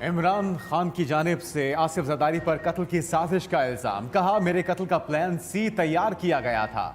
इमरान खान की जानिब से आसिफ जरदारी पर कत्ल की साजिश का इल्जाम। कहा, मेरे कत्ल का प्लान सी तैयार किया गया था,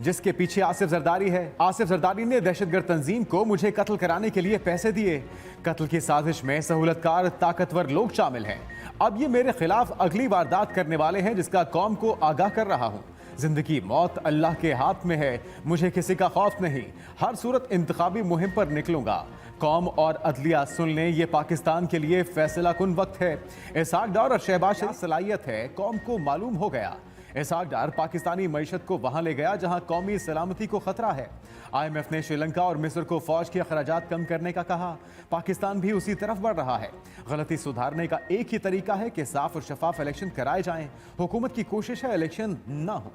जिसके पीछे आसिफ जरदारी है। आसिफ जरदारी ने दहशतगर्द तंजीम को मुझे कत्ल कराने के लिए पैसे दिए। कत्ल की साजिश में सहूलतकार ताकतवर लोग शामिल हैं। अब ये मेरे खिलाफ अगली वारदात करने वाले हैं, जिसका कौम को आगाह कर रहा हूँ। जिंदगी मौत अल्लाह के हाथ में है, मुझे किसी का खौफ नहीं। हर सूरत इंतखाबी मुहिम पर निकलूंगा। कौम और अदलिया सुन लें, ये पाकिस्तान के लिए फैसला कुन वक्त है। इसहाक डार और शहबाज शरीफ सलाहियत है, कौम को मालूम हो गया। इसहाक डार पाकिस्तानी मईशत को वहां ले गया जहां कौमी सलामती को खतरा है। IMF ने श्रीलंका और मिस्र को फौज के अखराजात कम करने का कहा। पाकिस्तान भी उसी तरफ बढ़ रहा है। गलती सुधारने का एक ही तरीका है कि साफ और शफाफ इलेक्शन कराए जाएं। हुकूमत की कोशिश है इलेक्शन ना हो।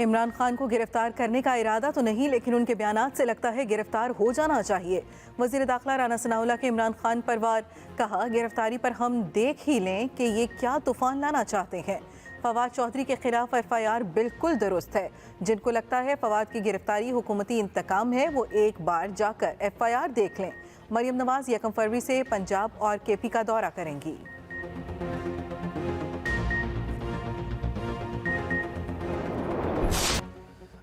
इमरान खान को गिरफ्तार करने का इरादा तो नहीं, लेकिन उनके बयानात से लगता है गिरफ्तार हो जाना चाहिए। वजीर दाखिला राना सनाउल्लाह के इमरान खान पर वार। कहा, गिरफ्तारी पर हम देख ही लें कि ये क्या तूफान लाना चाहते हैं। फवाद चौधरी के खिलाफ FIR बिल्कुल दुरुस्त है। जिनको लगता है फवाद की गिरफ्तारी हुकूमती इंतकाम है, वो एक बार जाकर FIR देख लें। मरियम नवाज 1 फरवरी से पंजाब और KP का दौरा करेंगी।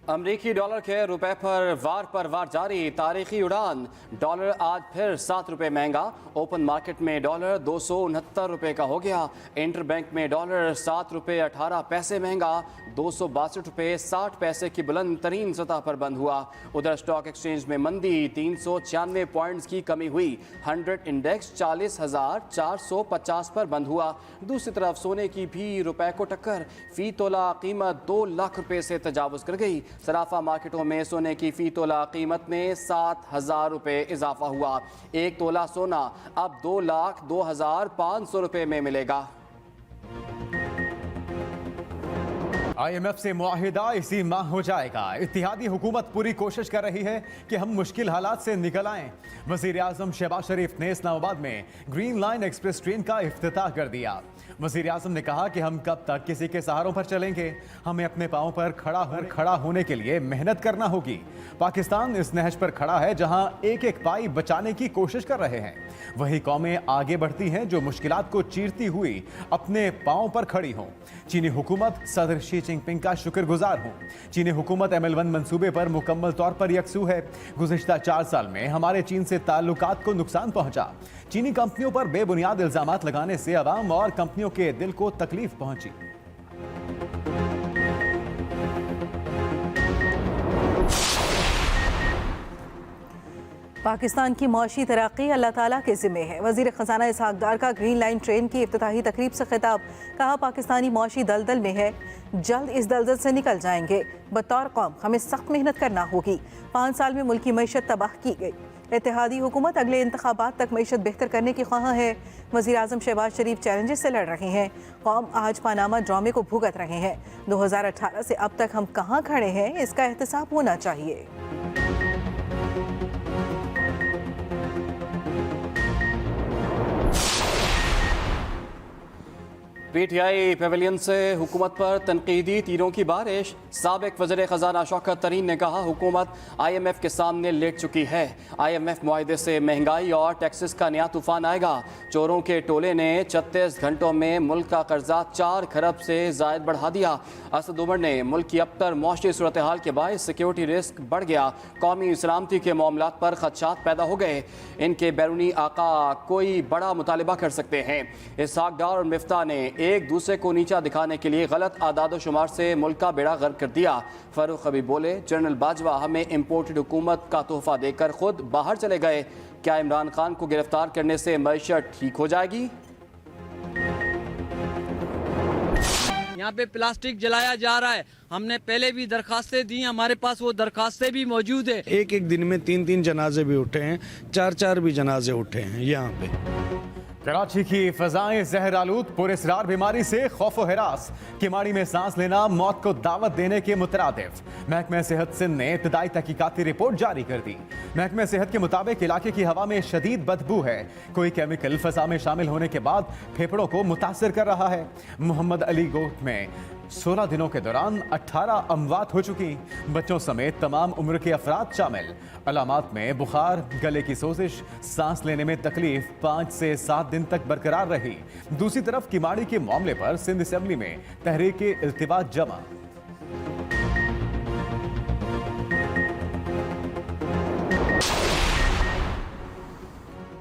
अमरीकी डॉलर के रुपए पर वार जारी। तारीखी उड़ान। डॉलर आज फिर 7 रुपये महंगा। ओपन मार्केट में डॉलर 269 रुपये का हो गया। इंटर बैंक में डॉलर 7 रुपये 18 पैसे महंगा 262 रुपये 60 पैसे की बुलंद तरीन सतह पर बंद हुआ। उधर स्टॉक एक्सचेंज में मंदी। 396 पॉइंट्स की कमी हुई। 100 इंडेक्स 40,450 पर बंद हुआ। दूसरी तरफ सोने की भी रुपए को टक्कर। फी तोला कीमत 2 लाख रुपये से तजावुज कर गई। सराफा मार्केटों में सोने की फी तोला कीमत में 7,000 रुपये इजाफा हुआ। एक तोला सोना अब 2,02,500 रुपये में मिलेगा। IMF से मुआहिदा इसी माह हो जाएगा। इत्तेहादी हुकूमत पूरी कोशिश कर रही है कि हम मुश्किल हालात से निकल आएं। वजीर आजम शहबाज शरीफ ने इस्लामाबाद में ग्रीन लाइन एक्सप्रेस ट्रेन का इफ्तिताह कर दिया। वजीर आजम ने कहा कि हम कब तक किसी के सहारों पर चलेंगे, हमें अपने पांवों पर खड़ा होने के लिए मेहनत करना होगी। पाकिस्तान इस नहज पर खड़ा है जहां एक एक पाई बचाने की कोशिश कर रहे हैं। वही कौमें आगे बढ़ती हैं जो मुश्किलात को चीरती हुई अपने पांवों पर खड़ी हों। चीनी हुकूमत सदर शी जिनपिंग का शुक्रगुजार हूं। चीनी हुकूमत ML1 मंसूबे पर मुकम्मल तौर पर यकसू है। गुज़िश्ता 4 साल में हमारे चीन से ताल्लुकात को नुकसान पहुंचा। चीनी कंपनियों पर बेबुनियाद इल्जामात लगाने से अवाम और कंपनियों के दिल को तकलीफ पहुंची। पाकिस्तान की मौशी तरक्की अल्लाह ताला के ज़िम्मे है। वज़ीर ख़जाना इसहाक डार का ग्रीन लाइन ट्रेन की इफ्तिताही तकरीब से खिताब। कहा, पाकिस्तानी मौशी दलदल में है, जल्द इस दलदल से निकल जाएंगे। बतौर कौम हमें सख्त मेहनत करना होगी। 5 साल में मुल्क की मईशत तबाह की गई। इत्तेहादी हुकूमत अगले इंतखाबात तक मईशत बेहतर करने की ख्वाह है। वज़ीर आज़म शहबाज शरीफ चैलेंजेस से लड़ रहे हैं। कौम आज पानामा ड्रामे को भुगत रहे हैं। 2018 से अब तक हम कहाँ खड़े हैं, इसका एहतसाब होना चाहिए। PTI पेविलियन से हुकूमत पर तनकीदी तीरों की बारिश। साबिक वज़ीर ख़जाना शौकत तरीन ने कहा, हुकूमत IMF के सामने लेट चुकी है। IMF मुआहदे से महंगाई और टैक्सेस का नया तूफान आएगा। चोरों के टोले ने 36 घंटों में मुल्क का कर्जा 4 खरब से ज़ायद बढ़ा दिया। असद उमर ने मुल्क की अबतर मौशी सूरत हाल के बायस सिक्योरिटी रिस्क बढ़ गया। कौमी सलामती के मामलात पर खदशात पैदा हो गए। इनके बैरूनी आका कोई बड़ा मुतालिबा कर सकते हैं। इसहाक डार और मिफ्ता ने एक दूसरे को नीचा दिखाने के लिए गलत आदाद शुमार से मुल्क का बेड़ा गर्क कर दिया। फरूख हबीब बोले, जनरल बाजवा हमें इम्पोर्टेड हुकूमत का तोहफा देकर खुद बाहर चले गए। क्या इमरान खान को गिरफ्तार करने से मईशत ठीक हो जाएगी? यहाँ पे प्लास्टिक जलाया जा रहा है। हमने पहले भी दरखास्तें दी, हमारे पास वो दरखास्तें भी मौजूद है। एक दिन में 3 जनाजे भी उठे हैं, 4 भी जनाजे उठे हैं यहाँ पे। कराची की फजाएं जहर आलूद, पुरअसरार बीमारी से खौफ व हिरास। किमाड़ी में सांस लेना मौत को दावत देने के मुतरादिफ। महकमा सेहत सिंध ने इब्तदाई तहकीकाती रिपोर्ट जारी कर दी। महकमा सेहत के मुताबिक इलाके की हवा में शदीद बदबू है। कोई केमिकल फजा में शामिल होने के बाद फेफड़ों को मुतासर कर रहा है। मोहम्मद अली गोट में 16 दिनों के दौरान 18 अमवात हो चुकी। बच्चों समेत तमाम उम्र के अफराद शामिल। अलामात में बुखार, गले की सोजिश, सांस लेने में तकलीफ 5 से 7 दिन तक बरकरार रही। दूसरी तरफ किमाड़ी के मामले पर सिंध असेंबली में तहरीक इल्तिवात जमा।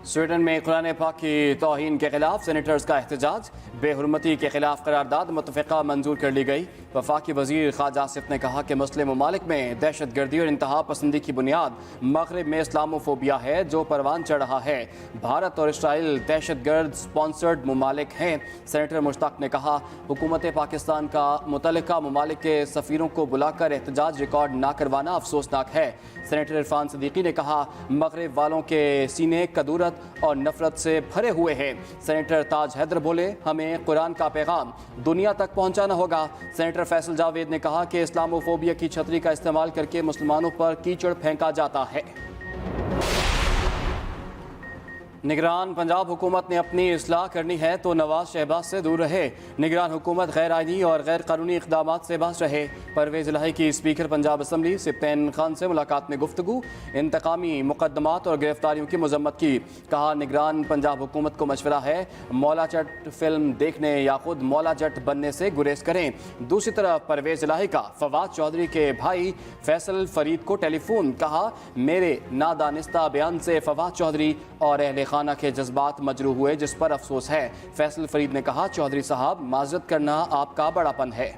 स्वीडन में कुरान पाक की तौहीन के खिलाफ सेनेटर्स का एहतजाज। बेहुरमती के खिलाफ करारदाद मुतफ़िक़ा मंजूर कर ली गई। वफाकी वज़ीर ख्वाजा आसिफ ने कहा कि मुस्लिम ममालिक में दहशत गर्दी और इंतहा पसंदी की बुनियाद मगरिब में इस्लामोफोबिया है जो परवान चढ़ रहा है। भारत और इसराइल दहशत गर्द स्पॉन्सर्ड ममालिक हैं। सेनेटर मुश्ताक ने कहा हुकूमत पाकिस्तान का मुतल्लिका ममालिक के सफ़ीरों को बुलाकर एहतजाज रिकॉर्ड ना करवाना अफसोसनाक है। सेनेटर इरफान सदीकी ने कहा मगरिब वालों के सीने कदूरत और नफरत से भरे हुए हैं। सेनेटर ताज हैदर बोले हमें कुरान का पैगाम दुनिया तक पहुंचाना होगा। सेनेटर फैसल जावेद ने कहा कि इस्लामोफोबिया की छतरी का इस्तेमाल करके मुसलमानों पर कीचड़ फेंका जाता है। निगरान पंजाब हुकूमत ने अपनी इस्लाह करनी है तो नवाज शहबाज से दूर रहे। निगरान हुकूमत गैर आइनी और गैर कानूनी इक़दामात से बाज रहे। परवेज़ इलाही की स्पीकर पंजाब असम्बली सिप्तैन खान से मुलाकात में गुफ्तगू। इंतकामी मुकदमात और गिरफ्तारियों की मजम्मत की। कहा निगरान पंजाब हुकूमत को मशवरा है मौला जट फिल्म देखने या खुद मौला जट बनने से गुरेज करें। दूसरी तरफ परवेज़ इलाही का फवाद चौधरी के भाई फैसल फरीद को टेलीफोन। कहा मेरे नादानिस्ता बयान से फवाद चौधरी और अहले खाना के जज्बात मजरू हुए जिस पर अफसोस है। फैसल फरीद ने कहा चौधरी साहब माजरत करना आपका बड़ापन है।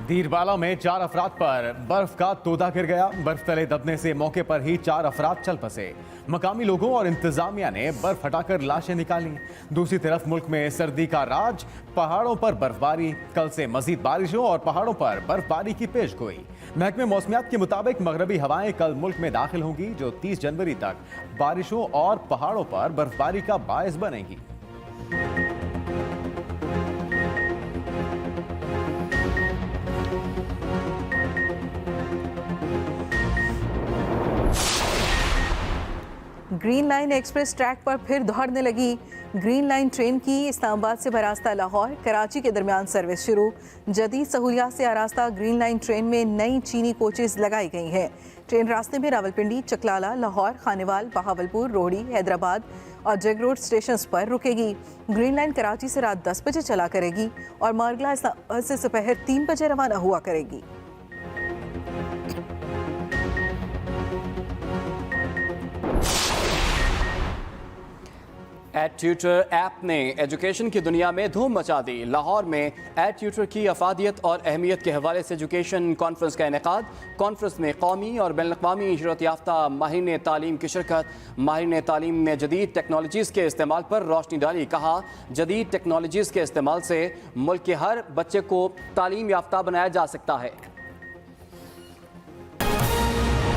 दीरबाला में 4 अफराद पर बर्फ का तोदा गिर गया। बर्फ तले दबने से मौके पर ही 4 अफराद चल बसे। मकामी लोगों और इंतजामिया ने बर्फ हटाकर लाशें निकाली। दूसरी तरफ मुल्क में सर्दी का राज, पहाड़ों पर बर्फबारी। कल से मजीद बारिशों और पहाड़ों पर बर्फबारी की पेशगोई। महकमे मौसमियात के मुताबिक मगरबी हवाएं कल मुल्क में दाखिल होंगी जो 30 जनवरी तक बारिशों और पहाड़ों पर बर्फबारी का बायस बनेगी। ग्रीन लाइन एक्सप्रेस ट्रैक पर फिर दौड़ने लगी। ग्रीन लाइन ट्रेन की इस्लामाबाद से बरास्ता लाहौर कराची के दरमियान सर्विस शुरू। जदीद सहूलियात से आरास्ता ग्रीन लाइन ट्रेन में नई चीनी कोचेज लगाई गई हैं। ट्रेन रास्ते में रावलपिंडी, चकलाला, लाहौर, खानेवाल, बहावलपुर, रोहड़ी, हैदराबाद और जग रोड स्टेशन पर रुकेगी। ग्रीन लाइन कराची से रात 10 बजे चला करेगी और मारगला से दोपहर 3 बजे रवाना हुआ करेगी। एड ट्यूटर ऐप ने एजुकेशन की दुनिया में धूम मचा दी। लाहौर में एड ट्यूटर की अफादियत और अहमियत के हवाले से एजुकेशन कॉन्फ्रेंस का इनेकाद। कॉन्फ्रेंस में कौमी और बैनुल-अक़वामी शरोत याफ्ता माहिरीन तालीम की शिरकत। माहिरीन तालीम ने जदीद टेक्नोलॉजीज़ के इस्तेमाल पर रोशनी डाली। कहा जदीद टेक्नोलॉजीज़ के इस्तेमाल से मुल्क के हर बच्चे को तालीम याफ्ता बनाया जा सकता है।